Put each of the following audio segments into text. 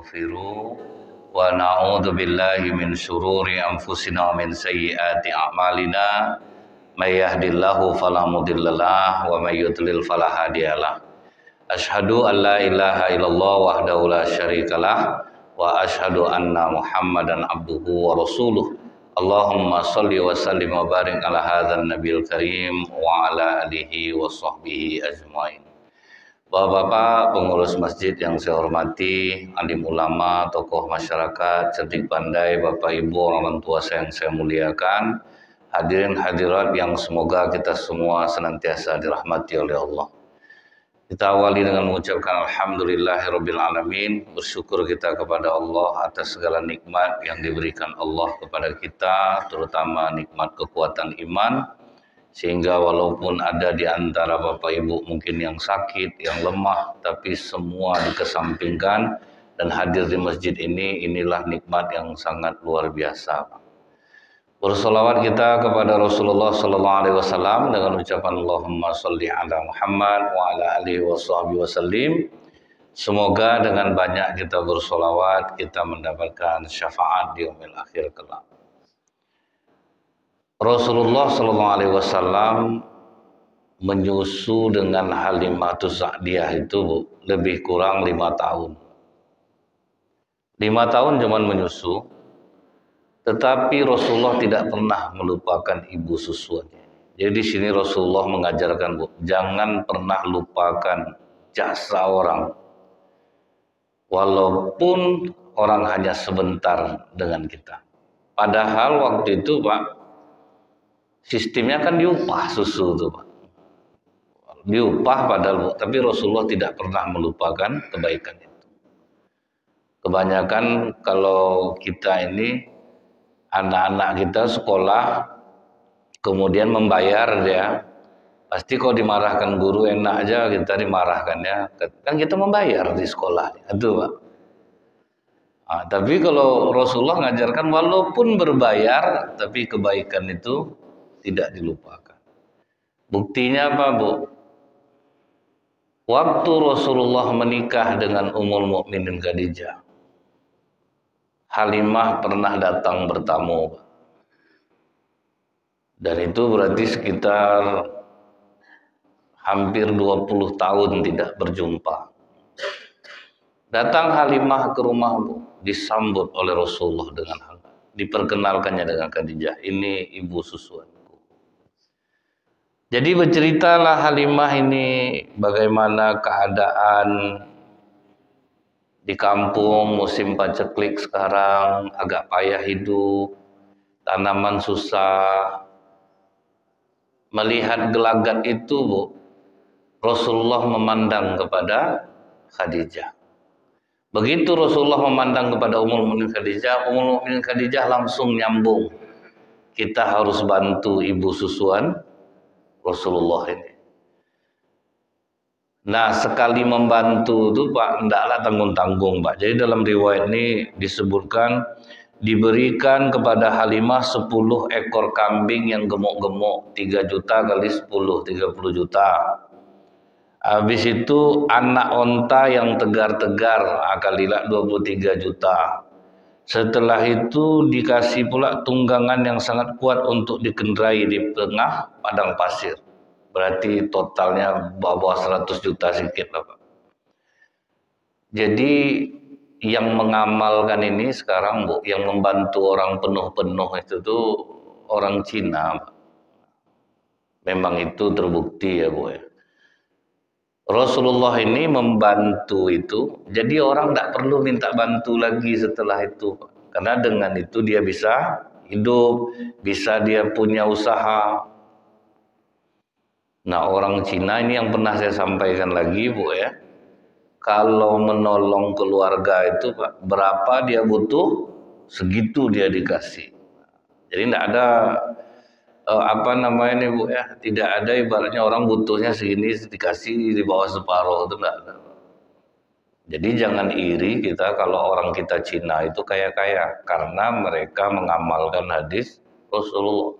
ونستغفره ونعوذ بالله من شرور أنفسنا ومن سيئات أعمالنا من يهد الله فلا مضل له ومن يضلل فلا هادي له أشهد أن لا إله إلا الله وحده لا شريك له وأشهد أن محمدا عبده ورسوله اللهم صل وسلم وبارك على هذا النبي الكريم وعلى آله وصحبه أجمعين. Bapak-bapak pengurus masjid yang saya hormati, alim ulama, tokoh masyarakat, cerdik pandai, Bapak Ibu, orang tua saya yang saya muliakan, hadirin hadirat yang semoga kita semua senantiasa dirahmati oleh Allah. Kita awali dengan mengucapkan alhamdulillahirabbil alamin, bersyukur kita kepada Allah atas segala nikmat yang diberikan Allah kepada kita, terutama nikmat kekuatan iman, sehingga walaupun ada di antara Bapak Ibu mungkin yang sakit, yang lemah, tapi semua dikesampingkan dan hadir di masjid ini, inilah nikmat yang sangat luar biasa. Bersolawat kita kepada Rasulullah sallallahu alaihi wasallam dengan ucapan Allahumma sholli ala Muhammad wa ala alihi washabbihi wasallim. Semoga dengan banyak kita bersolawat kita mendapatkan syafaat di yaumil akhir kelak. Rasulullah sallallahu alaihi wasallam menyusu dengan Halimatus Sa'diyah itu lebih kurang 5 tahun. 5 tahun cuman menyusu. Tetapi Rasulullah tidak pernah melupakan ibu susuannya. Jadi di sini Rasulullah mengajarkan, jangan pernah lupakan jasa orang. Walaupun orang hanya sebentar dengan kita. Padahal waktu itu Pak, sistemnya kan diupah susu itu Pak. Diupah padahal, tapi Rasulullah tidak pernah melupakan kebaikan itu. Kebanyakan kalau kita ini, anak-anak kita sekolah, kemudian membayar dia, pasti kalau dimarahkan guru enak aja kita dimarahkan ya. Kan kita membayar di sekolah, itu Pak. Tapi kalau Rasulullah ngajarkan walaupun berbayar, tapi kebaikan itu tidak dilupakan. Buktinya apa Bu? Waktu Rasulullah menikah dengan Ummul Mukminin Khadijah, Halimah pernah datang bertamu. Dan itu berarti sekitar hampir 20 tahun tidak berjumpa. Datang Halimah ke rumah Bu, disambut oleh Rasulullah dengan hangat. Diperkenalkannya dengan Khadijah, ini ibu susuan. Jadi berceritalah Halimah ini bagaimana keadaan di kampung musim paceklik sekarang, agak payah hidup, tanaman susah. Melihat gelagat itu Bu, Rasulullah memandang kepada Khadijah. Begitu Rasulullah memandang kepada Ummul Mukminin Khadijah, Ummul Mukminin Khadijah langsung nyambung. Kita harus bantu ibu susuan Rasulullah ini. Nah, sekali membantu itu Pak, hendaklah tanggung-tanggung Pak. Jadi dalam riwayat ini disebutkan diberikan kepada Halimah 10 ekor kambing yang gemuk-gemuk, 3 juta kali 10, 30 juta. Habis itu anak onta yang tegar-tegar, kalilah 23 juta. Setelah itu dikasih pula tunggangan yang sangat kuat untuk dikendarai di tengah padang pasir. Berarti totalnya bawah 100 juta sedikit lah Pak. Jadi yang mengamalkan ini sekarang Bu, yang membantu orang penuh-penuh itu tuh orang Cina Pak. Memang itu terbukti ya Bu ya. Rasulullah ini membantu itu, jadi orang tidak perlu minta bantu lagi setelah itu Pak. Karena dengan itu dia bisa hidup, bisa dia punya usaha. Nah, orang Cina ini yang pernah saya sampaikan lagi Bu ya, kalau menolong keluarga itu Pak, berapa dia butuh, segitu dia dikasih. Jadi tidak ada apa namanya nih Bu ya, tidak ada ibaratnya orang butuhnya segini dikasih di bawah separuh, itu tidak ada. Jadi jangan iri kita kalau orang kita Cina itu kaya-kaya, karena mereka mengamalkan hadis Rasulullah.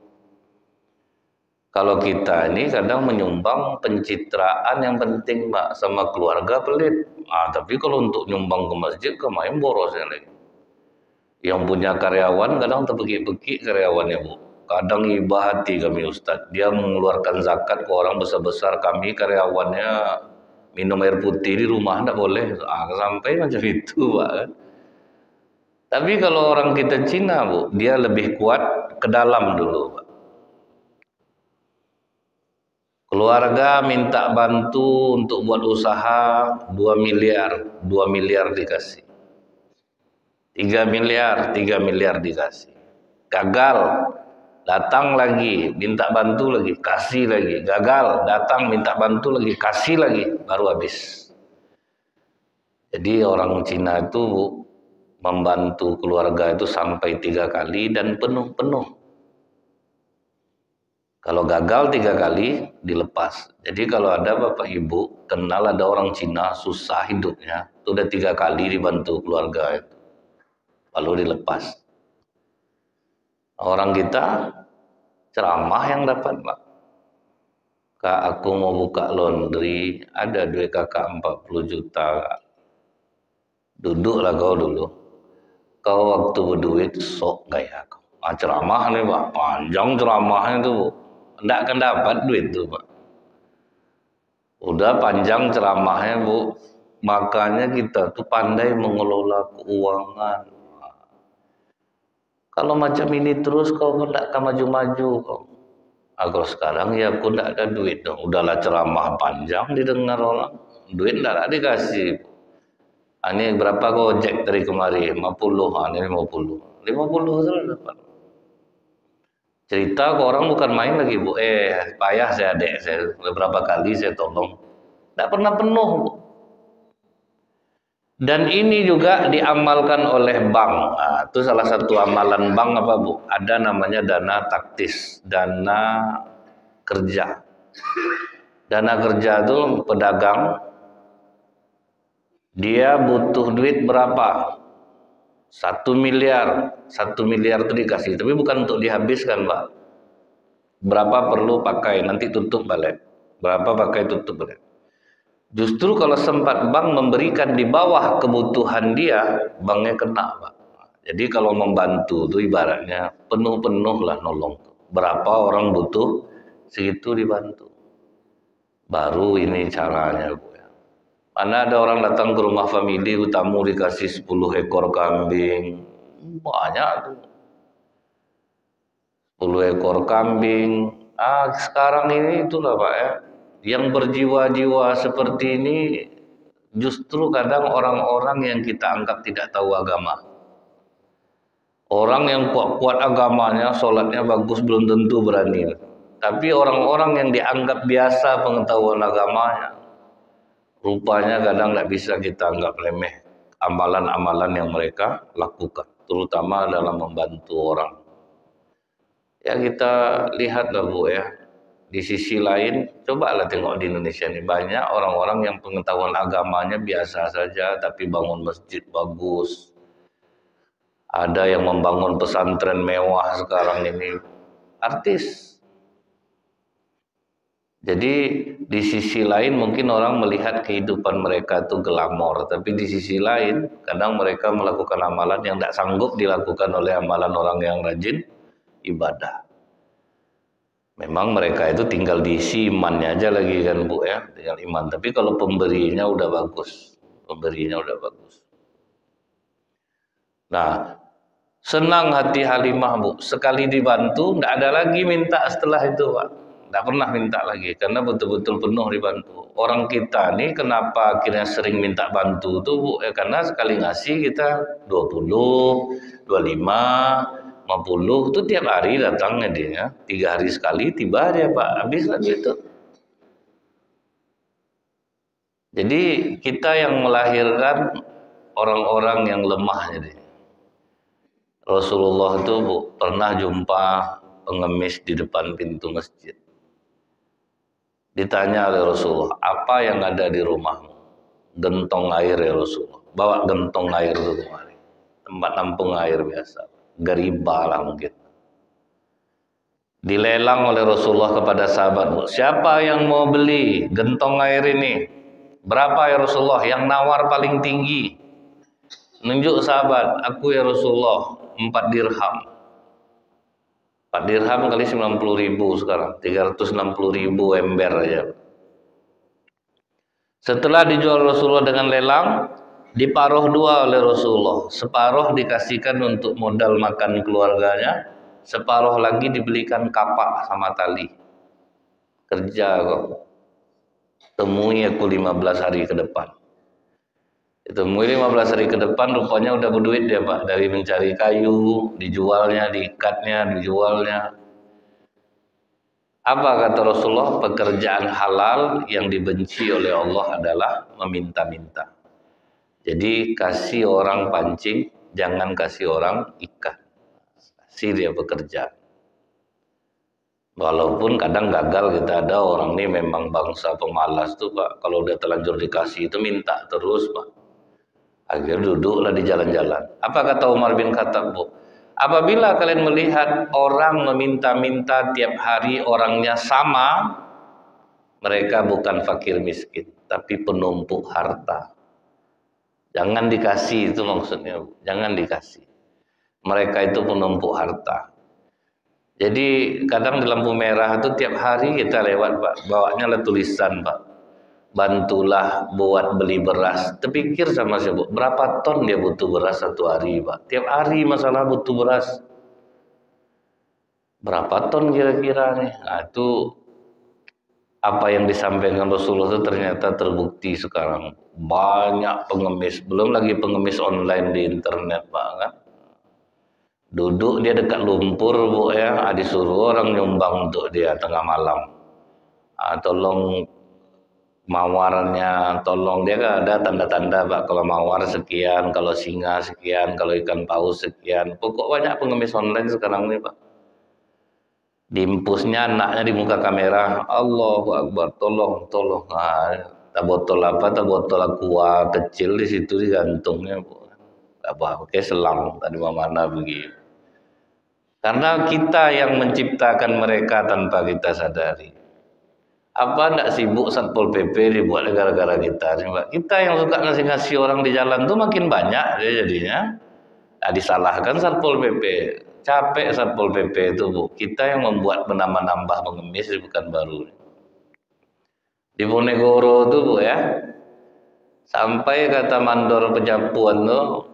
Kalau kita ini kadang menyumbang pencitraan yang penting, Pak, sama keluarga pelit. Tapi kalau untuk nyumbang ke masjid, ke main borosnya lagi. Yang punya karyawan kadang terpekik-pekik karyawannya, Bu. Kadang ibah hati kami Ustadz. Dia mengeluarkan zakat ke orang besar-besar, kami karyawannya minum air putih di rumah tidak boleh. Sampai macam itu, Pak. Tapi kalau orang kita Cina, Bu, dia lebih kuat ke dalam dulu, Pak. Keluarga minta bantu untuk buat usaha 2 miliar, 2 miliar dikasih. 3 miliar, 3 miliar dikasih. Gagal, datang lagi, minta bantu lagi, kasih lagi. Gagal, datang minta bantu lagi, kasih lagi, baru habis. Jadi orang Cina itu membantu keluarga itu sampai 3 kali dan penuh-penuh. Kalau gagal 3 kali, dilepas. Jadi kalau ada Bapak Ibu, kenal ada orang Cina, susah hidupnya, itu udah 3 kali dibantu keluarga itu. Lalu dilepas. Orang kita, ceramah yang dapat, Pak. Kak, aku mau buka laundry, ada duit kakak 40 juta. Kak. Duduklah kau dulu. Kau waktu berduit, sok gaya kau. Ceramah nih, Pak. Panjang ceramahnya tuh. Tidak akan dapat duit tuh, Pak. Udah panjang ceramahnya, Bu. Makanya kita tuh pandai mengelola keuangan. Kalau macam ini terus kau tidak akan maju-maju kau. Kalau sekarang ya aku tidak ada duit dong. Udahlah ceramah panjang didengar orang. Duit tidak ada dikasih. Ini berapa kau ojek dari kemari? 50. Ini 50. 50 terus dapat. Cerita ke orang bukan main lagi, Bu. Payah saya adek saya. Beberapa kali saya tolong. Tidak pernah penuh, Bu. Dan ini juga diamalkan oleh bank. Itu salah satu amalan bank apa, Bu? Ada namanya dana taktis, dana kerja. Dana kerja itu pedagang, dia butuh duit berapa? 1 miliar. 1 miliar itu dikasih, tapi bukan untuk dihabiskan, Pak. Berapa perlu pakai, nanti tutup balik. Berapa pakai, tutup balik. Justru kalau sempat bank memberikan di bawah kebutuhan dia, banknya kena, Pak. Jadi kalau membantu itu ibaratnya penuh-penuh lah nolong. Berapa orang butuh, segitu dibantu. Baru ini caranya, Bu. Mana ada orang datang ke rumah famili, tamu dikasih 10 ekor kambing. Banyak tuh. 10 ekor kambing. Sekarang ini itulah, Pak, ya. Yang berjiwa-jiwa seperti ini justru kadang orang-orang yang kita anggap tidak tahu agama. Orang yang kuat-kuat agamanya, sholatnya bagus, belum tentu berani. Tapi orang-orang yang dianggap biasa pengetahuan agamanya, rupanya kadang tidak bisa kita anggap remeh amalan-amalan yang mereka lakukan, terutama dalam membantu orang. Ya kita lihatlah, Bu, ya. Di sisi lain, cobalah tengok di Indonesia ini banyak orang-orang yang pengetahuan agamanya biasa saja, tapi bangun masjid bagus. Ada yang membangun pesantren mewah sekarang ini, artis. Jadi di sisi lain mungkin orang melihat kehidupan mereka itu glamor, tapi di sisi lain kadang mereka melakukan amalan yang tidak sanggup dilakukan oleh amalan orang yang rajin ibadah. Memang mereka itu tinggal diisi imannya aja lagi kan, Bu, ya, tinggal iman. Tapi kalau pemberinya udah bagus, pemberinya udah bagus. Nah, senang hati Halimah, Bu, sekali dibantu tidak ada lagi minta setelah itu, Pak. Tidak pernah minta lagi, karena betul-betul penuh dibantu. Orang kita nih kenapa akhirnya sering minta bantu tuh, Bu? Karena sekali ngasih kita 20, 25, 50, itu tiap hari datangnya dia. 3 hari sekali tiba dia, Pak. Habis lagi itu. Jadi kita yang melahirkan orang-orang yang lemah jadi. Rasulullah itu, Bu, pernah jumpa pengemis di depan pintu masjid. Ditanya oleh Rasulullah, apa yang ada di rumahmu? Gentong air ya Rasulullah. Bawa gentong air itu kemari. Tempat nampung air biasa. Gariba lah mungkin. Dilelang oleh Rasulullah kepada sahabat, Bu. Siapa yang mau beli gentong air ini? Berapa ya Rasulullah? Yang nawar paling tinggi. Nunjuk sahabat, aku ya Rasulullah, 4 dirham. 4 dirham kali 90.000 sekarang, 360.000 ember aja. Setelah dijual Rasulullah dengan lelang, diparuh dua oleh Rasulullah. Separuh dikasihkan untuk modal makan keluarganya, separuh lagi dibelikan kapak sama tali. Kerja kok. Temui aku 15 hari ke depan. Ditemui 15 hari ke depan, rupanya udah berduit dia, Pak. Dari mencari kayu, dijualnya, diikatnya, dijualnya. Apa kata Rasulullah? Pekerjaan halal yang dibenci oleh Allah adalah meminta-minta. Jadi kasih orang pancing, jangan kasih orang ikan. Kasih dia pekerjaan. Walaupun kadang gagal, kita ada orang ini memang bangsa pemalas tuh, Pak. Kalau udah terlanjur dikasih itu minta terus, Pak. Akhirnya duduklah di jalan-jalan. Apa kata Umar bin Khattab, Bu? Apabila kalian melihat orang meminta-minta tiap hari orangnya sama, mereka bukan fakir miskin, tapi penumpuk harta. Jangan dikasih, itu maksudnya, Bu. Jangan dikasih. Mereka itu penumpuk harta. Jadi kadang di lampu merah itu tiap hari kita lewat, Pak, bawanya lah tulisan, Pak. Bantulah buat beli beras. Terpikir sama saya, Bu, berapa ton dia butuh beras satu hari, Pak? Tiap hari masalah butuh beras. Berapa ton kira-kira nih? Nah, itu apa yang disampaikan Rasulullah itu ternyata terbukti sekarang. Banyak pengemis, belum lagi pengemis online di internet, Pak, kan? Duduk dia dekat lumpur, Bu, ya, disuruh orang nyumbang untuk dia tengah malam. Tolong mawarnya, tolong, dia kan ada tanda-tanda, Pak. Kalau mawar sekian, kalau singa sekian, kalau ikan paus sekian. Pokok banyak pengemis online sekarang nih, Pak. Diimpusnya anaknya di muka kamera, Allahu Akbar, tolong, tolong. Tak botol apa, tak botol aqua kecil di situ digantungnya, Bu. Apa, pakai selang, tadi mana begitu. Karena kita yang menciptakan mereka tanpa kita sadari. Apa enggak sibuk Satpol PP dibuat gara-gara kita nih, Pak? Kita yang suka ngasih-ngasih orang di jalan tuh makin banyak dia jadinya. Nah, disalahkan Satpol PP. Capek Satpol PP itu, Bu. Kita yang membuat menambah-nambah pengemis bukan baru. Di Ponegoro tuh, Bu, ya. Sampai kata mandor penyapuan tuh,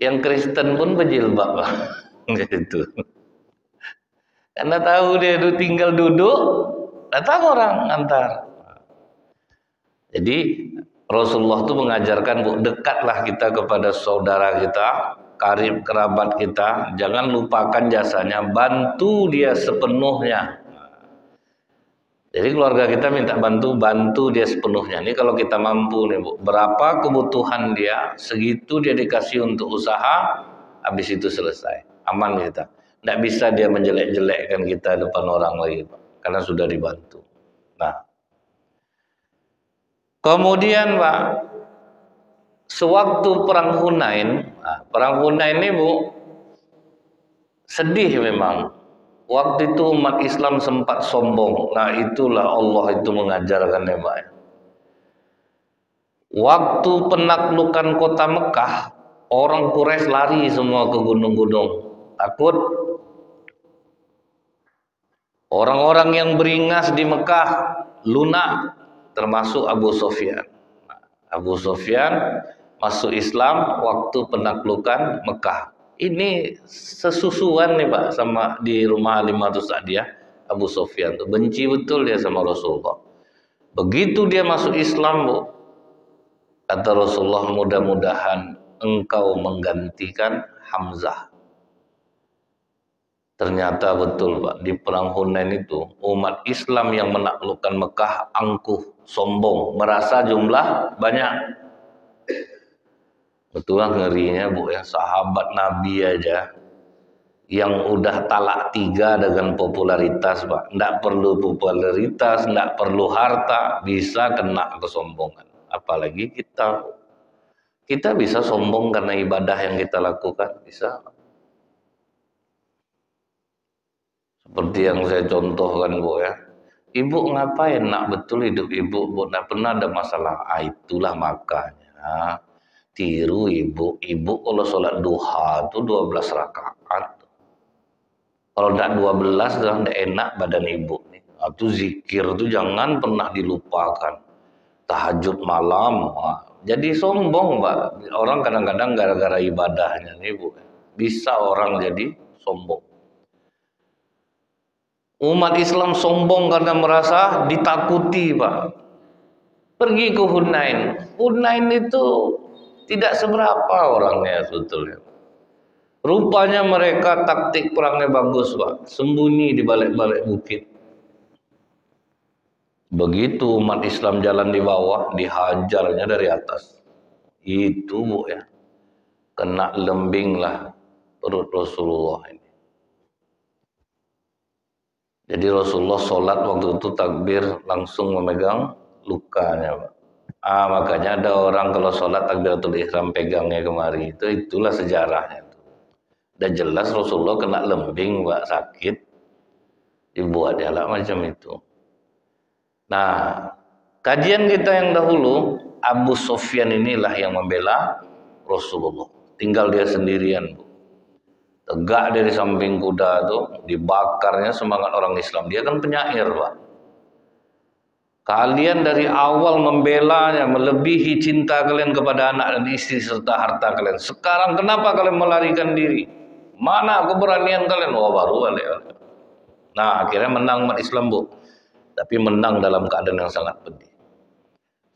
yang Kristen pun berjilbab, Pak. Gitu. Karena tahu dia tuh tinggal duduk, datang orang antar. Jadi Rasulullah tuh mengajarkan, Bu, dekatlah kita kepada saudara kita, karib kerabat kita, jangan lupakan jasanya, bantu dia sepenuhnya. Jadi keluarga kita minta bantu dia sepenuhnya. Ini kalau kita mampu nih, Bu, berapa kebutuhan dia, segitu dia dikasih untuk usaha, habis itu selesai, aman kita. Tidak bisa dia menjelek-jelekkan kita depan orang lagi, Pak, karena sudah dibantu. Nah, kemudian, Pak, sewaktu perang Hunain, perang Hunain ini, Bu, sedih memang. Waktu itu umat Islam sempat sombong. Nah, itulah Allah itu mengajarkannya, Pak. Waktu penaklukan kota Mekah, orang Quraisy lari semua ke gunung-gunung, takut. Orang-orang yang beringas di Mekah lunak, termasuk Abu Sufyan. Abu Sufyan masuk Islam waktu penaklukan Mekah. Ini sesusuan nih, Pak, sama di rumah Halimatus Sa'diyah. Abu Sufyan tuh benci betul dia sama Rasulullah. Begitu dia masuk Islam, Bu, kata Rasulullah, mudah-mudahan engkau menggantikan Hamzah. Ternyata betul, Pak, di perang Hunain itu umat Islam yang menaklukkan Mekah angkuh, sombong, merasa jumlah banyak. Betul lah ngerinya, Bu, ya, sahabat Nabi aja yang udah talak 3 dengan popularitas, Pak. Nggak perlu popularitas, nggak perlu harta, bisa kena kesombongan. Apalagi kita. Kita bisa sombong karena ibadah yang kita lakukan, bisa. Seperti yang saya contohkan Bu ya. Ibu ngapain nak betul hidup ibu, Bu, nak pernah ada masalah. Itulah makanya tiru ibu. Ibu kalau sholat duha tuh 12 rakaat. Kalau tidak 12 dah tidak enak badan ibu nih. Itu zikir tuh jangan pernah dilupakan. Tahajud malam. Jadi sombong, Pak. Orang kadang-kadang gara-gara ibadahnya nih, Bu. Bisa orang jadi sombong. Umat Islam sombong karena merasa ditakuti, Pak. Pergi ke Hunain. Hunain itu tidak seberapa orangnya sebetulnya. Rupanya mereka taktik perangnya bagus, Pak. Sembunyi di balik-balik bukit. Begitu umat Islam jalan di bawah, dihajarnya dari atas. Itu Bu ya. Kena lembing lah perut Rasulullah ini. Jadi Rasulullah sholat waktu itu takbir langsung memegang lukanya, Pak. Makanya ada orang kalau sholat takbiratul ihram pegangnya kemari. Itulah sejarahnya. Dan jelas Rasulullah kena lembing, Pak, sakit. Dibuat dia lah macam itu. Nah, kajian kita yang dahulu, Abu Sufyan inilah yang membela Rasulullah. Tinggal dia sendirian, Bu. Tegak dari samping kuda tuh, dibakarnya semangat orang Islam. Dia kan penyair, Pak. Kalian dari awal membelanya, melebihi cinta kalian kepada anak dan istri serta harta kalian. Sekarang kenapa kalian melarikan diri? Mana keberanian kalian? Wah, baru balik. Nah, akhirnya menang umat Islam, Bu. Tapi menang dalam keadaan yang sangat pedih.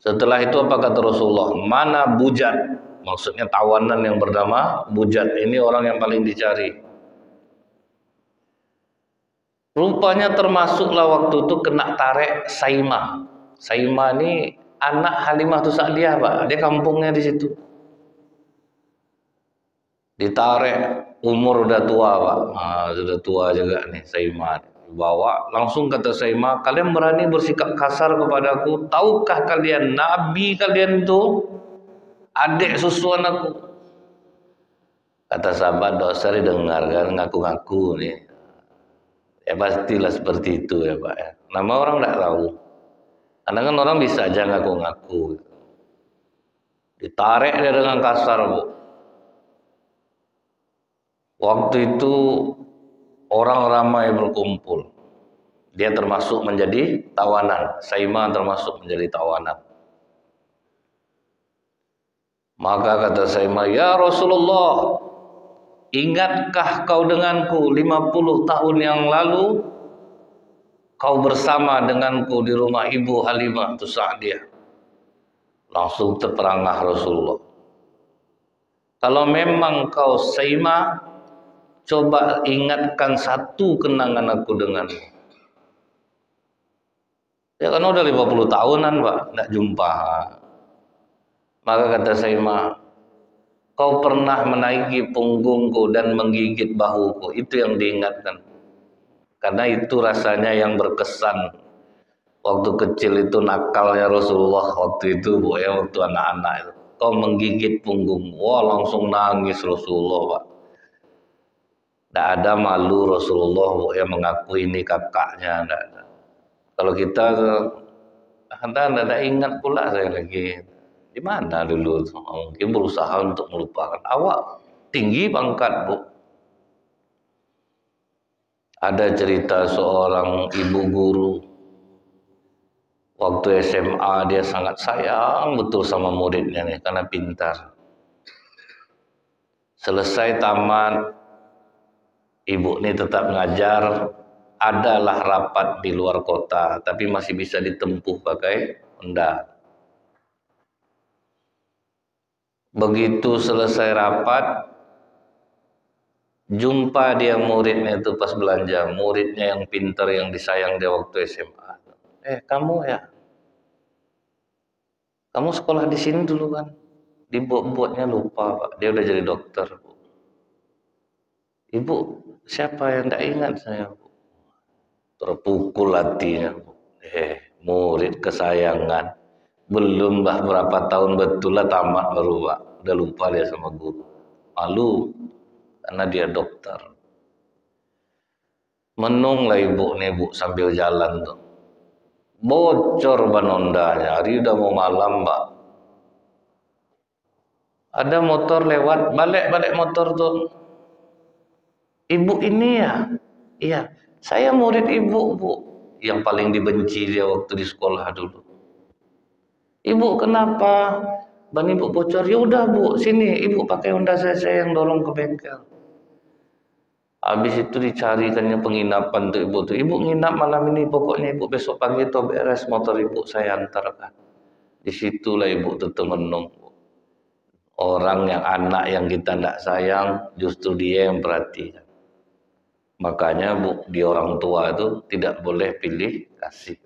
Setelah itu apa kata Rasulullah? Mana Bujat? Maksudnya tawanan yang bernama Bujat. Ini orang yang paling dicari. Rupanya termasuklah waktu itu kena tarik Saimah. Saimah ini anak Halimah Sa'diyah, Pak. Dia kampungnya di situ. Ditarik, umur udah tua, Pak. Sudah tua juga nih Saimah. Dibawa, langsung kata Saimah, kalian berani bersikap kasar kepadaku? Tahukah kalian Nabi kalian itu adik susuan aku? Kata sahabat, dosa didengar kan ngaku-ngaku nih. Ya pastilah seperti itu ya Pak ya. Nama orang tidak tahu. Karena kan orang bisa aja ngaku-ngaku. Ditarik dia dengan kasar, Bu. Waktu itu orang ramai berkumpul. Dia termasuk menjadi tawanan. Saimah termasuk menjadi tawanan. Maka kata Saimah, ya Rasulullah, ingatkah kau denganku 50 tahun yang lalu kau bersama denganku di rumah ibu Halimah Sa'diyah? Langsung terperangah Rasulullah. Kalau memang kau Saimah, coba ingatkan satu kenangan aku denganmu. Ya kan udah 50 tahunan, Pak, tidak jumpa. Maka kata Saimah, kau pernah menaiki punggungku dan menggigit bahuku. Itu yang diingatkan. Karena itu rasanya yang berkesan. Waktu kecil itu nakalnya Rasulullah. Waktu itu, Bu, ya, waktu anak-anak itu. Kau menggigit punggungmu. Wah, langsung nangis Rasulullah, Pak. Tidak ada malu Rasulullah, Bu, ya, mengaku ini kakaknya. Tidak ada. Kalau kita, tidak ingat pula saya lagi. Di mana dulu? Mungkin berusaha untuk melupakan. Awak tinggi pangkat, Bu. Ada cerita seorang ibu guru. Waktu SMA dia sangat sayang betul sama muridnya nih, karena pintar. Selesai tamat, ibu ini tetap mengajar. Adalah rapat di luar kota, tapi masih bisa ditempuh pakai Honda. Begitu selesai rapat, jumpa dia muridnya itu pas belanja, muridnya yang pintar, yang disayang dia waktu SMA. Kamu ya? Kamu sekolah di sini dulu kan? Dibuat-buatnya lupa, Pak. Dia udah jadi dokter, Bu. Ibu, siapa yang tidak ingat saya, Bu? Terpukul hatinya, Bu. Murid kesayangan. Belum berapa tahun betul lah tamat baru, Pak. Udah lupa dia sama guru. Malu karena dia dokter. Menung lah ibu nih bu sambil jalan tuh. Bocor ban Hondanya, hari udah mau malam mbak. Ada motor lewat, balik motor tuh. Ibu ini ya? Iya, saya murid ibu bu. Yang paling dibenci dia waktu di sekolah dulu. Ibu kenapa? Ban ibu bocor. Ya udah bu, sini ibu pakai Honda saya yang dorong ke bengkel. Habis itu dicarikannya penginapan tuh ibu tuh. Ibu nginap malam ini, pokoknya ibu besok pagi itu beres motor ibu saya antarkan. Disitulah ibu tuh temenung. Orang yang anak yang kita tidak sayang, justru dia yang perhatikan. Makanya bu, di orang tua itu tidak boleh pilih kasih.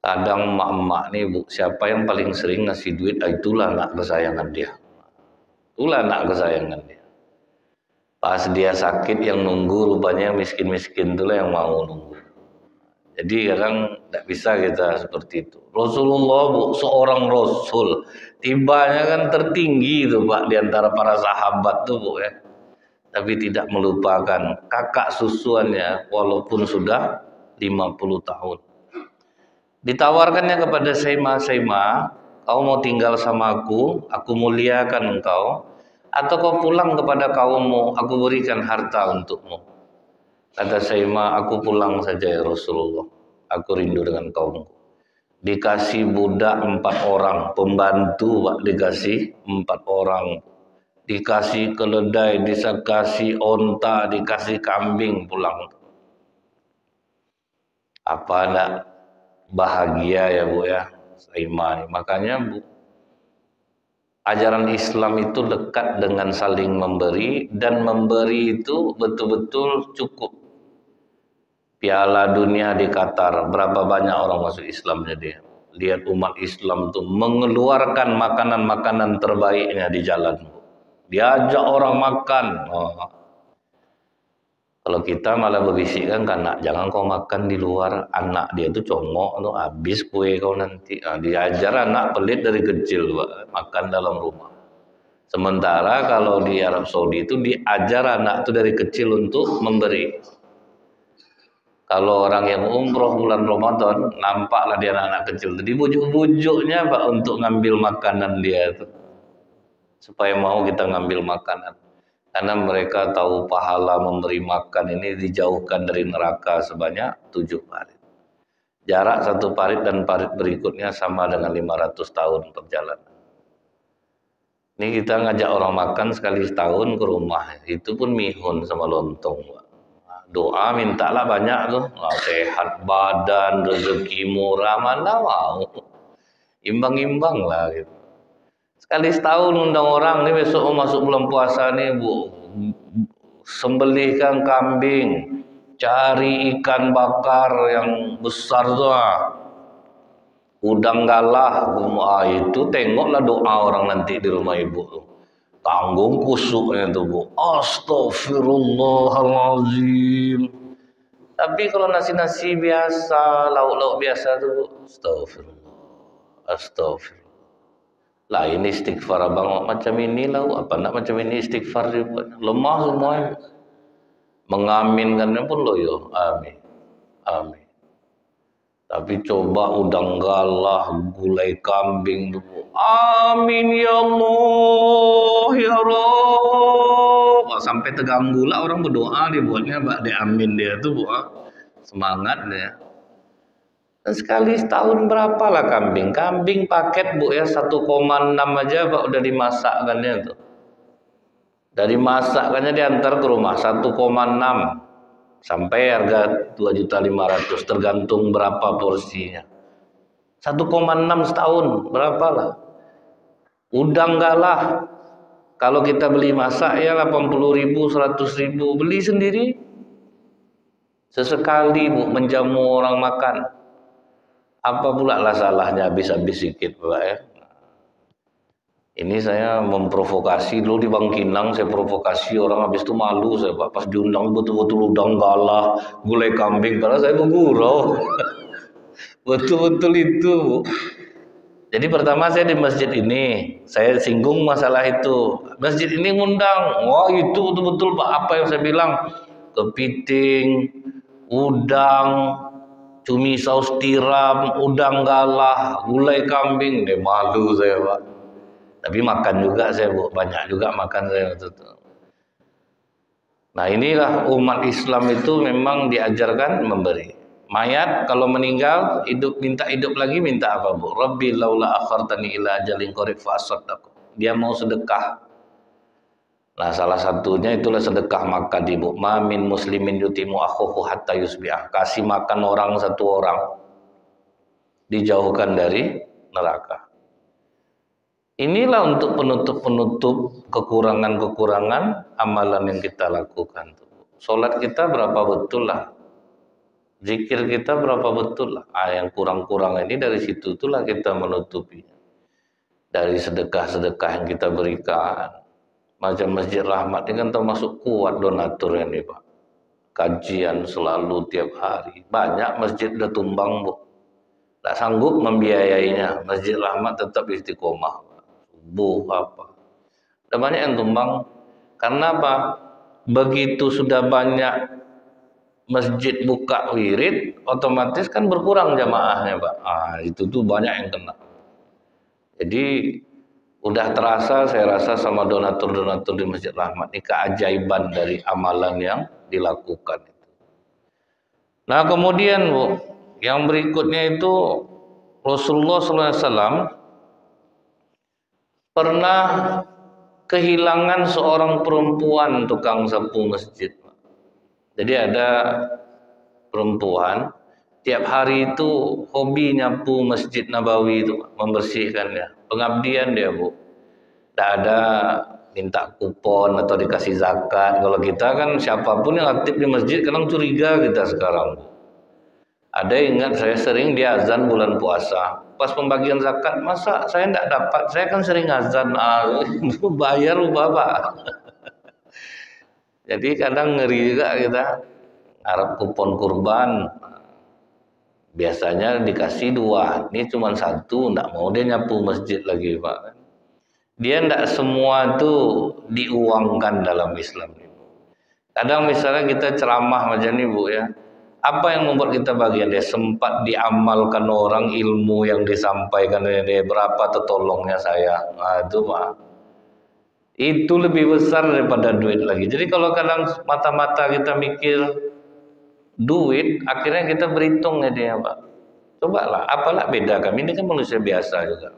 Kadang emak-emak nih bu, siapa yang paling sering ngasih duit, itulah anak kesayangan dia. Itulah anak kesayangan dia. Pas dia sakit yang nunggu rupanya miskin-miskin itulah yang mau nunggu. Jadi kadang tidak bisa kita seperti itu. Rasulullah bu, seorang Rasul, tibanya kan tertinggi itu pak di antara para sahabat tuh bu ya. Tapi tidak melupakan kakak susuannya walaupun sudah 50 tahun. Ditawarkannya kepada Saima, kau mau tinggal sama aku muliakan engkau. Atau kau pulang kepada kaummu, aku berikan harta untukmu. Kata Saima, aku pulang saja ya Rasulullah. Aku rindu dengan kaumku. Dikasih budak 4 orang, pembantu pak dikasih 4 orang. Dikasih keledai, dikasih onta, dikasih kambing pulang. Apa enggak bahagia ya bu ya, Saima. Makanya bu, ajaran Islam itu dekat dengan saling memberi, dan memberi itu betul-betul cukup. Piala dunia di Qatar, berapa banyak orang masuk Islamnya dia. Lihat umat Islam tuh mengeluarkan makanan-makanan terbaiknya di jalan. Diajak orang makan. Oh. Kalau kita malah berbisikkan ke anak, jangan kau makan di luar, anak dia tuh congok tuh habis kue kau nanti. Nah, diajar anak pelit dari kecil makan dalam rumah. Sementara kalau di Arab Saudi itu diajar anak itu dari kecil untuk memberi. Kalau orang yang umroh bulan Ramadan, nampaklah dia anak-anak kecil itu dibujuk-bujuknya pak untuk ngambil makanan dia itu, supaya mau kita ngambil makanan. Karena mereka tahu pahala memberi makan ini dijauhkan dari neraka sebanyak 7 parit. Jarak 1 parit dan parit berikutnya sama dengan 500 tahun perjalanan. Ini kita ngajak orang makan sekali setahun ke rumah. Itu pun mihun sama lontong. Doa mintalah banyak tuh. Sehat badan, rezeki murah, mana mau. Imbang-imbang lah gitu. Sekali setahun undang orang nih, besok mau masuk bulan puasa nih bu, sembelihkan kambing, cari ikan bakar yang besar tuh, udang galah, itu tengoklah doa orang nanti di rumah ibu tuh, tanggung kusuknya tuh bu, astagfirullahaladzim. Tapi kalau nasi-nasi biasa, lauk-lauk biasa tuh bu, astagfirullah. Lah ini istighfar abang macam ini lah, apa nak macam ini istighfar juga. Lemah semuanya. Mengaminkannya pun loyo, amin. Amin. Tapi coba udang galah, gulai kambing dulu. Amin ya Allah, ya Rabb. Sampai terganggu lah orang berdoa dibuatnya Mbak de amin dia tuh, Bu. Semangat dia. Dan sekali setahun berapalah kambing? Kambing paket bu ya 1,6 aja pak udah dimasakkannya tuh. Dari masakkannya diantar ke rumah 1,6 sampai harga 2.500.000 tergantung berapa porsinya. 1,6 setahun berapalah? Udang galah kalau kita beli masak ya 80.000, 100.000, beli sendiri. Sesekali bu menjamu orang makan. Apa pula lah salahnya habis-habis sedikit Pak ya. Ini saya memprovokasi dulu di Bangkinang, saya provokasi orang habis itu malu saya Pak. Pas diundang betul-betul udang galah, gulai kambing, karena saya bergurau. Betul-betul itu. Jadi pertama saya di masjid ini, saya singgung masalah itu. Masjid ini ngundang, wah itu betul-betul Pak apa yang saya bilang. kepiting, udang, cumi saus tiram, udang galah, gulai kambing. Deh malu saya Pak. Tapi makan juga saya Bu, banyak juga makan saya waktu itu. Nah inilah umat Islam itu memang diajarkan memberi. Mayat kalau meninggal hidup minta hidup lagi minta apa Bu? Rabbi laula akhartani ila ajalin qarib fa asaddaq. Dia mau sedekah. Nah salah satunya itulah sedekah makan Bu. Ma min muslimin yutimu akhuhu hatta yusbi'ah. Kasih makan orang satu orang dijauhkan dari neraka. Inilah untuk penutup-penutup kekurangan-kekurangan amalan yang kita lakukan. Sholat kita berapa betul lah, zikir kita berapa betul lah. Yang kurang-kurang ini dari situ itulah kita menutupi. Dari sedekah-sedekah yang kita berikan. Macam Masjid Rahmat ini kan termasuk kuat donatur ini Pak. Kajian selalu tiap hari. Banyak masjid udah tumbang Bu. Tak sanggup membiayainya. Masjid Rahmat tetap istiqomah. Apa. Ada banyak yang tumbang. Karena apa? Begitu sudah banyak masjid buka wirid, otomatis kan berkurang jamaahnya Pak. Itu tuh banyak yang kena. Jadi udah terasa saya rasa sama donatur-donatur di Masjid Rahmat ini keajaiban dari amalan yang dilakukan. Nah kemudian Bu, yang berikutnya itu Rasulullah SAW pernah kehilangan seorang perempuan tukang sapu masjid. Jadi ada perempuan tiap hari itu hobi nyapu Masjid Nabawi itu, membersihkannya. Pengabdian dia Bu. Tidak ada minta kupon atau dikasih zakat. Kalau kita kan siapapun yang aktif di masjid kadang curiga kita sekarang. Ada yang ingat saya sering dia azan bulan puasa. Pas pembagian zakat, masa saya tidak dapat? Saya kan sering azan, bayar Bapak. Jadi kadang ngeri juga kita, harap kupon kurban. Biasanya dikasih 2, ini cuma 1, tidak mau dia nyapu masjid lagi Pak. Dia tidak semua itu diuangkan dalam Islam. Kadang misalnya kita ceramah macam ini Bu ya. Apa yang membuat kita bahagia? Dia sempat diamalkan orang ilmu yang disampaikan dia, berapa tertolongnya saya. Itu Pak. Itu lebih besar daripada duit lagi. Jadi kalau kadang mata-mata kita mikir duit, akhirnya kita berhitung ya dia Pak. Cobalah, apalah beda kami ini kan manusia biasa juga.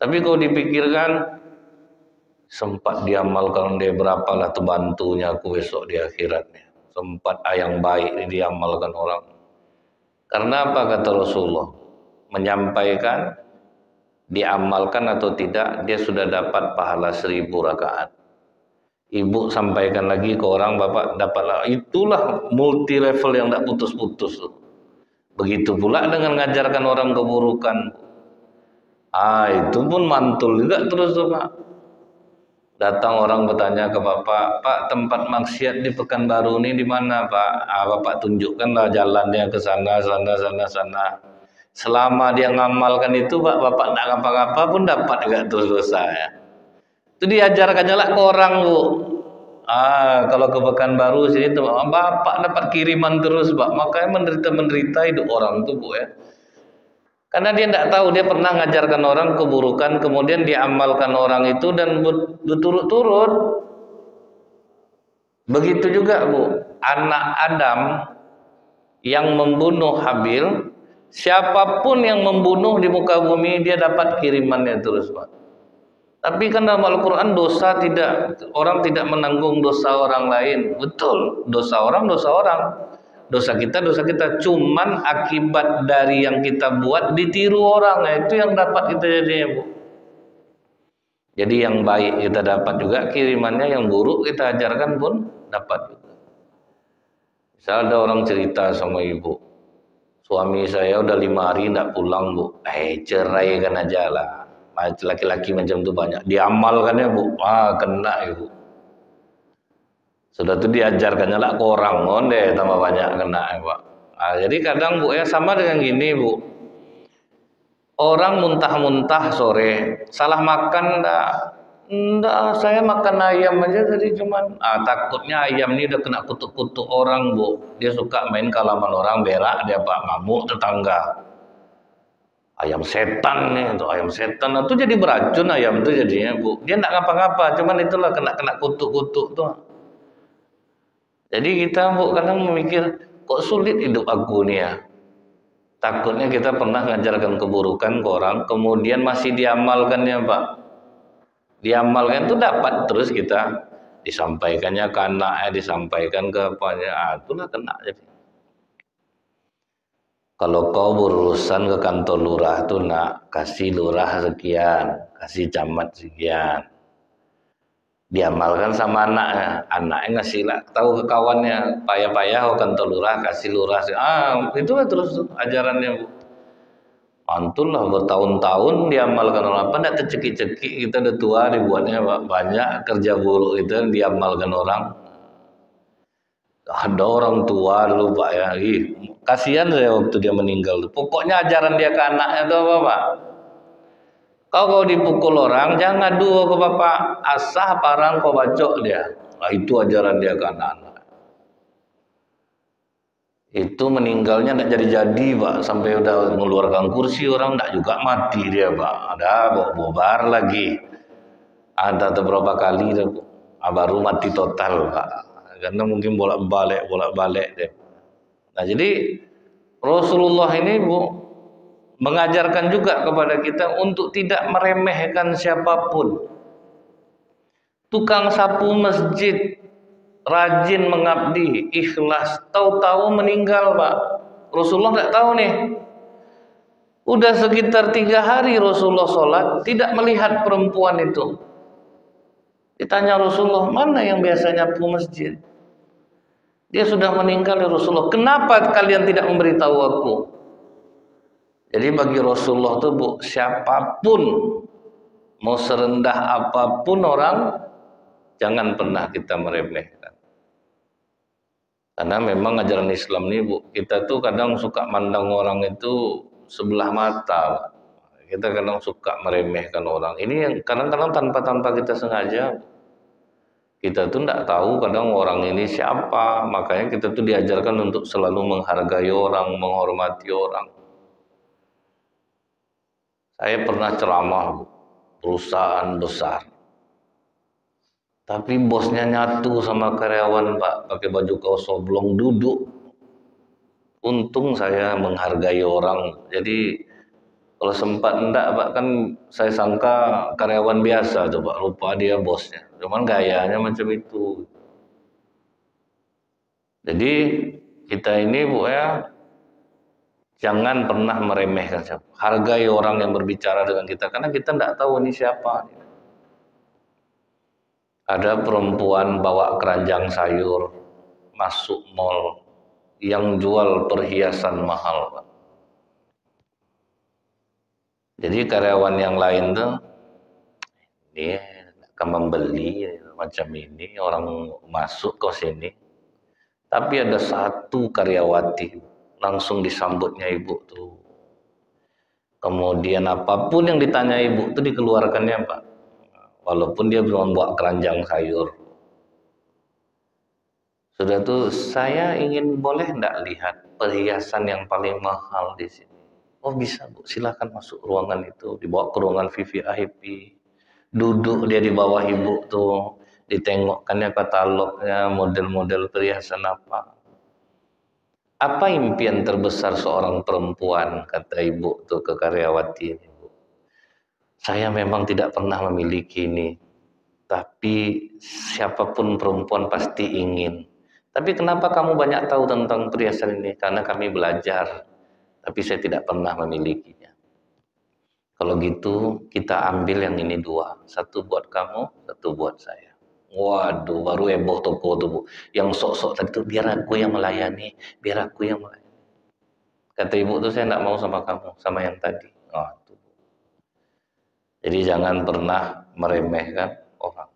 Tapi kalau dipikirkan sempat diamalkan dia berapalah terbantunya aku besok di akhiratnya. Sempat yang baik ini diamalkan orang. Karena apa kata Rasulullah? Menyampaikan, diamalkan atau tidak, dia sudah dapat pahala 1000 rakaat. Ibu sampaikan lagi ke orang, bapak dapatlah. Itulah multi level yang tidak putus-putus. Begitu pula dengan mengajarkan orang keburukan. Itu pun mantul juga terus tuh Pak. Datang orang bertanya ke Bapak, Pak tempat maksiat di Pekanbaru ini di mana Pak? Bapak tunjukkanlah jalannya ke sana. Selama dia ngamalkan itu Pak, Bapak tidak ngapa-ngapa pun dapat juga terus dosa ya. Itu diajarkannya lah ke orang Bu. Kalau ke Pekanbaru sini tuh Bapak dapat kiriman terus Pak. Makanya menderita hidup orang tuh Bu ya. Karena dia tidak tahu, dia pernah mengajarkan orang keburukan, kemudian diamalkan orang itu dan berturut-turut. Begitu juga Bu, anak Adam yang membunuh Habil, siapapun yang membunuh di muka bumi dia dapat kirimannya terus Pak. Tapi kan dalam Al-Quran orang tidak menanggung dosa orang lain. Betul, dosa orang. Dosa kita, cuman akibat dari yang kita buat ditiru orang. Nah, itu yang dapat kita jadinya Bu. Jadi yang baik kita dapat juga kirimannya, yang buruk kita ajarkan pun dapat juga. Misal ada orang cerita sama ibu, suami saya udah 5 hari tidak pulang Bu. Ceraikan aja lah. Laki-laki macam itu banyak. Diamalkannya Bu, kena ibu. Sudah itu diajarkannya lah ke orang, deh tambah banyak kena ya Pak. Jadi kadang Bu ya sama dengan gini Bu. Orang muntah-muntah sore, salah makan Enggak, saya makan ayam aja tadi cuman takutnya ayam ini udah kena kutuk-kutuk orang, Bu. Dia suka main ke halaman orang, berak dia Pak, ngamuk tetangga. Ayam setan nih, itu ayam setan itu jadi beracun ayam itu jadinya, Bu. Dia enggak ngapa-ngapa, cuman itulah kena kutuk-kutuk tuh. Jadi kita, Bu, kadang memikir kok sulit hidup aku nih ya. Takutnya kita pernah ngajarkan keburukan ke orang, kemudian masih diamalkan ya, Pak. Diamalkan itu dapat terus kita disampaikannya ke anaknya, disampaikan ke apanya, itulah kena jadi. Kalau kau berurusan ke kantor lurah tuh nak kasih lurah sekian, kasih camat sekian, diamalkan sama anaknya, anaknya ngasih lah tahu ke kawannya, payah-payah ke kantor lurah kasih lurah, itulah terus ajarannya. Mantul lah bertahun-tahun diamalkan orang apa tidak tercekik-cekik kita udah tua dibuatnya banyak kerja buruk itu yang diamalkan orang. Ada orang tua dulu Pak ya, kasihan saya waktu dia meninggal. Pokoknya ajaran dia ke anaknya itu apa Pak? Kau dipukul orang jangan ngadu ke bapak, asah parang kau bacok dia. Nah, itu ajaran dia ke anak-anak. Itu meninggalnya tidak jadi-jadi Pak, sampai udah mengeluarkan kursi orang tidak juga mati dia Pak, ada bobar lagi, ada beberapa kali baru mati total Pak, karena mungkin bolak-balik dia. Nah jadi Rasulullah ini Bu mengajarkan juga kepada kita untuk tidak meremehkan siapapun. Tukang sapu masjid rajin mengabdi, ikhlas, tahu-tahu meninggal Pak. Rasulullah tidak tahu nih. Udah sekitar 3 hari Rasulullah sholat, tidak melihat perempuan itu. Ditanya Rasulullah, mana yang biasanya nyapu masjid? Dia sudah meninggal ya Rasulullah. Kenapa kalian tidak memberitahu aku? Jadi bagi Rasulullah itu Bu, siapapun, mau serendah apapun orang, jangan pernah kita meremehkan. Karena memang ajaran Islam ini Bu, kita tuh kadang suka mandang orang itu sebelah mata. Kita kadang suka meremehkan orang. Ini yang kadang-kadang tanpa kita sengaja. Kita tuh tidak tahu kadang orang ini siapa. Makanya kita tuh diajarkan untuk selalu menghargai orang, menghormati orang. Saya pernah ceramah Bu, perusahaan besar. Tapi bosnya nyatu sama karyawan Pak, pakai baju kaos oblong duduk. Untung saya menghargai orang. Jadi kalau sempat enggak Pak, kan saya sangka karyawan biasa coba, lupa dia bosnya. Cuman gayanya macam itu. Jadi kita ini Bu ya, jangan pernah meremehkan siapa. Hargai orang yang berbicara dengan kita, karena kita enggak tahu ini siapa. Ada perempuan bawa keranjang sayur masuk mall yang jual perhiasan mahal Pak. Jadi karyawan yang lain tuh ini akan membeli macam ini, orang masuk ke sini. Tapi ada satu karyawati langsung disambutnya ibu tuh. Kemudian apapun yang ditanya ibu tuh dikeluarkannya Pak. Walaupun dia belum bawa keranjang sayur. Sudah tuh saya ingin boleh enggak lihat perhiasan yang paling mahal di sini. Oh bisa Bu, silakan masuk ruangan itu, dibawa ke ruangan VVIP. Duduk dia di bawah ibu tuh, ditengokkannya katalognya, model-model perhiasan apa. Apa impian terbesar seorang perempuan, kata ibu tuh ke karyawati ini. Saya memang tidak pernah memiliki ini, tapi siapapun perempuan pasti ingin. Tapi kenapa kamu banyak tahu tentang perhiasan ini? Karena kami belajar, tapi saya tidak pernah memilikinya. Kalau gitu kita ambil yang ini 2, satu buat kamu, satu buat saya. Waduh, baru heboh toko tuh Bu. Yang sok-sok tadi tuh biar aku yang melayani, biar aku yang melayani. Kata ibu tuh saya tidak mau sama kamu, sama yang tadi. Oh, tuh. Jadi jangan pernah meremehkan orang.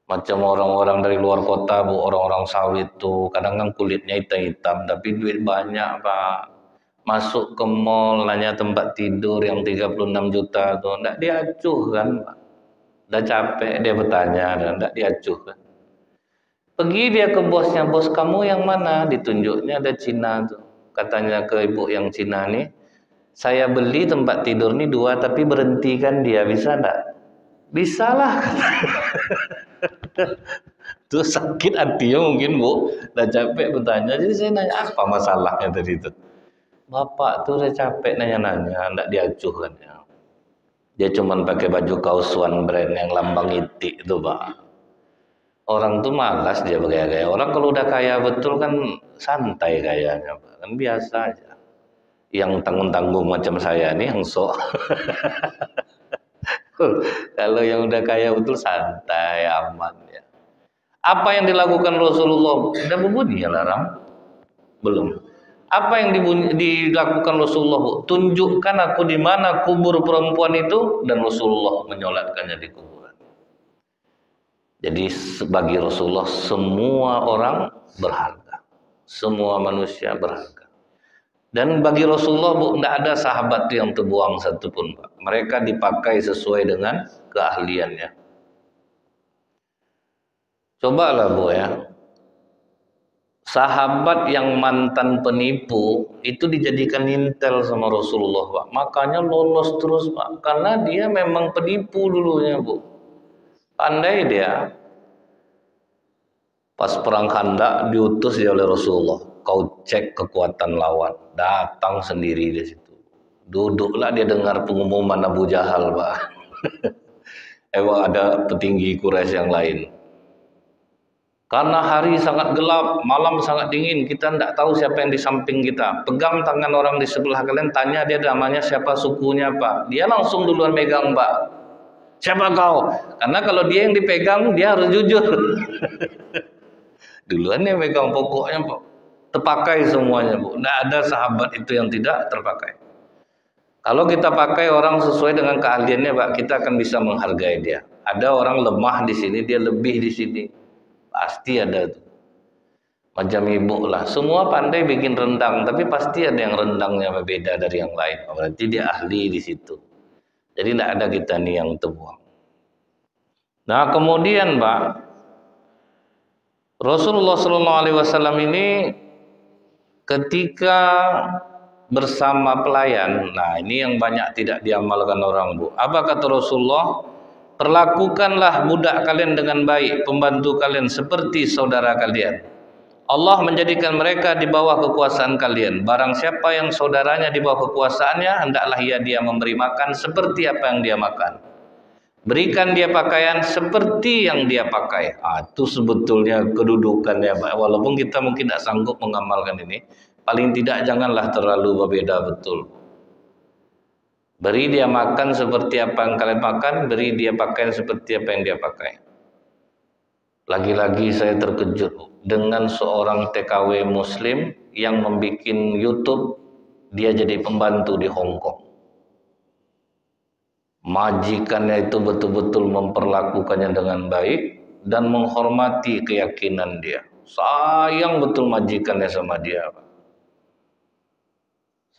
Macam orang-orang dari luar kota Bu, orang-orang sawit tuh kadang kan kulitnya hitam-hitam tapi duit banyak Pak. Masuk ke mall nanya tempat tidur yang 36 juta tuh enggak diacuh kan Pak. Udah capek dia bertanya dan tidak diacuhkan. Pergi dia ke bosnya, bos kamu yang mana? Ditunjuknya ada Cina tuh. Katanya ke ibu yang Cina nih, saya beli tempat tidur nih 2 tapi berhentikan dia, bisa enggak? Bisa lah. Tuh sakit hatinya mungkin bu, udah capek bertanya. Jadi saya nanya apa masalahnya tadi itu. Bapak tuh udah capek nanya-nanya, enggak diacuhkan ya. Dia cuman pakai baju kaos One Brand yang lambang itik itu pak. Orang tuh malas dia bergaya-gaya. Orang kalau udah kaya betul kan santai kayaknya pak. Kan biasa aja. Yang tanggung-tanggung macam saya nih yang sok. Kalau yang udah kaya betul santai, aman ya. Apa yang dilakukan Rasulullah? Udah berbunyi ya larang? Belum. Apa yang dilakukan Rasulullah, Bu? Tunjukkan aku di mana kubur perempuan itu, dan Rasulullah menyolatkannya di kuburan. Jadi bagi Rasulullah semua orang berharga, semua manusia berharga. Dan bagi Rasulullah, Bu, tidak ada sahabat yang terbuang satupun, Pak. Mereka dipakai sesuai dengan keahliannya. Cobalah, Bu ya. Sahabat yang mantan penipu itu dijadikan intel sama Rasulullah, Pak. Makanya lolos terus, Pak. Karena dia memang penipu dulunya, Bu. Pandai dia. Pas perang Khandaq diutus dia oleh Rasulullah. Kau cek kekuatan lawan. Datang sendiri di situ. Duduklah dia dengar pengumuman Abu Jahal, Pak. Emang ada petinggi Quraisy yang lain. Karena hari sangat gelap, malam sangat dingin, kita tidak tahu siapa yang di samping kita. Pegang tangan orang di sebelah kalian, tanya dia namanya siapa, sukunya Pak. Dia langsung duluan megang, Pak. Siapa kau? Karena kalau dia yang dipegang, dia harus jujur. Duluan dia megang, pokoknya Pak. Terpakai semuanya, Bu. Tidak ada sahabat itu yang tidak terpakai. Kalau kita pakai orang sesuai dengan keahliannya, Pak, kita akan bisa menghargai dia. Ada orang lemah di sini, dia lebih di sini. Pasti ada tuh. Macam ibu lah. Semua pandai bikin rendang, tapi pasti ada yang rendangnya berbeda dari yang lain. Berarti dia ahli di situ. Jadi tidak ada kita nih yang terbuang. Nah kemudian Pak, Rasulullah SAW ini ketika bersama pelayan, nah ini yang banyak tidak diamalkan orang, Bu. Apa kata Rasulullah? Perlakukanlah budak kalian dengan baik, pembantu kalian seperti saudara kalian. Allah menjadikan mereka di bawah kekuasaan kalian. Barang siapa yang saudaranya di bawah kekuasaannya, hendaklah dia memberi makan seperti apa yang dia makan. Berikan dia pakaian seperti yang dia pakai. Itu sebetulnya kedudukannya, Pak. Walaupun kita mungkin tidak sanggup mengamalkan ini, paling tidak janganlah terlalu berbeda betul. Beri dia makan seperti apa yang kalian makan, beri dia pakaian seperti apa yang dia pakai. Lagi-lagi saya terkejut dengan seorang TKW Muslim yang membuat YouTube, dia jadi pembantu di Hong Kong. Majikannya itu betul-betul memperlakukannya dengan baik dan menghormati keyakinan dia. Sayang betul majikannya sama dia, Pak.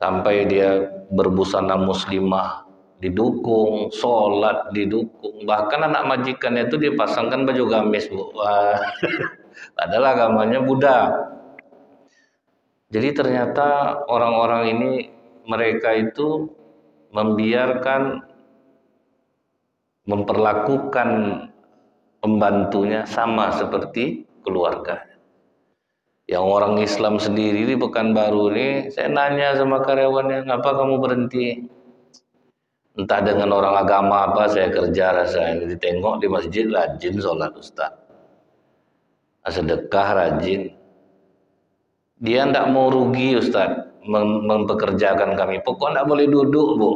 Sampai dia berbusana muslimah didukung, sholat didukung, bahkan anak majikannya itu dipasangkan baju gamis, Bu. Wah, adalah agamanya Buddha. Jadi ternyata orang-orang ini mereka itu membiarkan, memperlakukan pembantunya sama seperti keluarga. Yang orang Islam sendiri di Pekanbaru ini, saya nanya sama karyawannya, ngapa kamu berhenti? Entah dengan orang agama apa, saya kerja rasanya. Ditengok di masjid, rajin sholat Ustaz. Sedekah rajin. Dia tidak mau rugi Ustaz, mempekerjakan kami. Pokoknya tidak boleh duduk, Bu.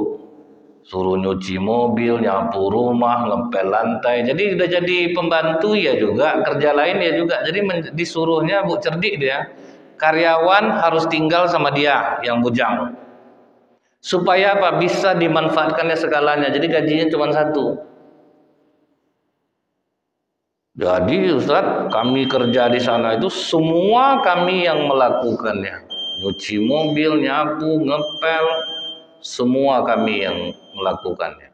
Suruh nyuci mobil, nyapu rumah, ngepel lantai. Jadi udah jadi pembantu ya juga, kerja lain ya juga. Jadi disuruhnya, Bu, cerdik dia. Karyawan harus tinggal sama dia yang bujang. Supaya apa? Bisa dimanfaatkannya segalanya. Jadi gajinya cuma 1. Jadi Ustaz, kami kerja di sana itu semua kami yang melakukannya. Nyuci mobil, nyapu, ngepel, semua kami yang melakukannya.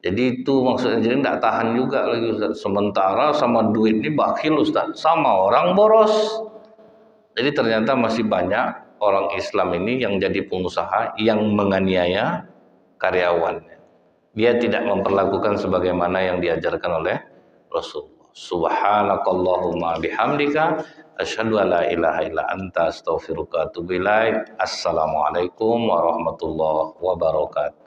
Jadi itu maksudnya, jadi tidak tahan juga lagi Ustaz. Sementara sama duit ini bakhil Ustaz, sama orang boros. Jadi ternyata masih banyak orang Islam ini yang jadi pengusaha yang menganiaya karyawannya. Dia tidak memperlakukan sebagaimana yang diajarkan oleh Rasulullah. Subhanakallahumma bihamdika asyhadu an la ilaha illa anta astaghfiruka wa atubu ilaik. Assalamualaikum warahmatullahi wabarakatuh.